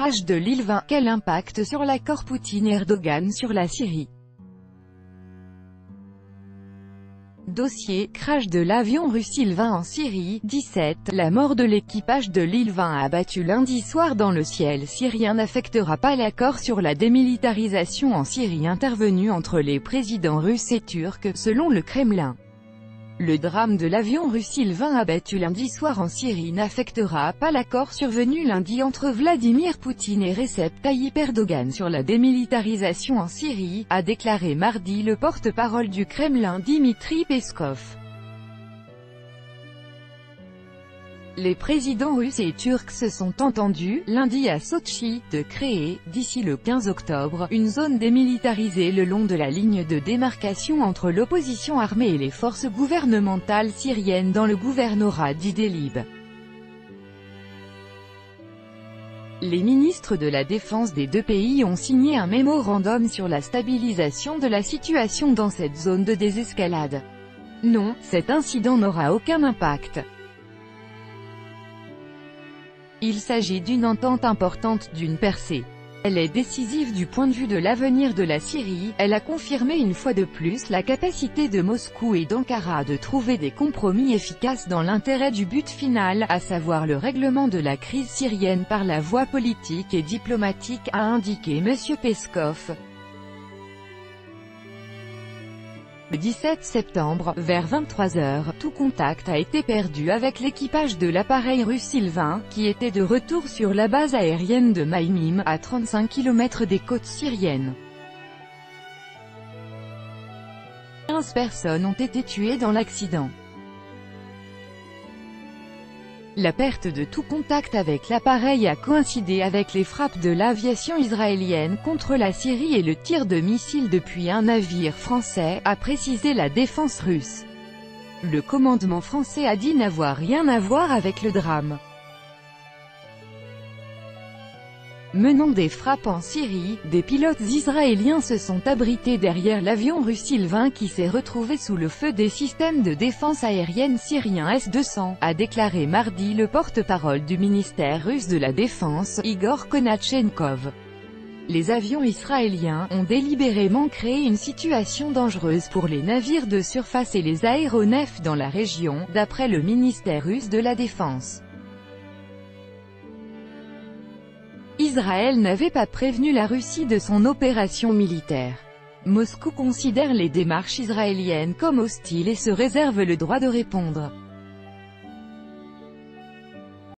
crash de l'Il-20, quel impact sur l'accord Poutine-Erdogan sur la Syrie? Dossier, crash de l'avion russe Il-20 en Syrie, 17. La mort de l'équipage de l'Il-20 abattu lundi soir dans le ciel syrien n'affectera pas l'accord sur la démilitarisation en Syrie intervenu entre les présidents russes et turcs, selon le Kremlin. Le drame de l'avion russe Il-20 abattu lundi soir en Syrie n'affectera pas l'accord survenu lundi entre Vladimir Poutine et Recep Tayyip Erdogan sur la démilitarisation en Syrie, a déclaré mardi le porte-parole du Kremlin Dmitry Peskov. Les présidents russes et turcs se sont entendus, lundi à Sotchi, de créer, d'ici le 15 octobre, une zone démilitarisée le long de la ligne de démarcation entre l'opposition armée et les forces gouvernementales syriennes dans le gouvernorat d'Idlib. Les ministres de la Défense des deux pays ont signé un mémorandum sur la stabilisation de la situation dans cette zone de désescalade. Non, cet incident n'aura aucun impact. Il s'agit d'une entente importante, d'une percée. Elle est décisive du point de vue de l'avenir de la Syrie. Elle a confirmé une fois de plus la capacité de Moscou et d'Ankara de trouver des compromis efficaces dans l'intérêt du but final, à savoir le règlement de la crise syrienne par la voie politique et diplomatique, a indiqué M. Peskov. Le 17 septembre, vers 23 h, tout contact a été perdu avec l'équipage de l'appareil russe Il-20, qui était de retour sur la base aérienne de Maïmim, à 35 km des côtes syriennes. 15 personnes ont été tuées dans l'accident. La perte de tout contact avec l'appareil a coïncidé avec les frappes de l'aviation israélienne contre la Syrie et le tir de missiles depuis un navire français, a précisé la défense russe. Le commandement français a dit n'avoir rien à voir avec le drame. Menant des frappes en Syrie, des pilotes israéliens se sont abrités derrière l'avion russe Il-20 qui s'est retrouvé sous le feu des systèmes de défense aérienne syriens S-200, a déclaré mardi le porte-parole du ministère russe de la Défense, Igor Konatchenkov. Les avions israéliens ont délibérément créé une situation dangereuse pour les navires de surface et les aéronefs dans la région, d'après le ministère russe de la Défense. Israël n'avait pas prévenu la Russie de son opération militaire. Moscou considère les démarches israéliennes comme hostiles et se réserve le droit de répondre.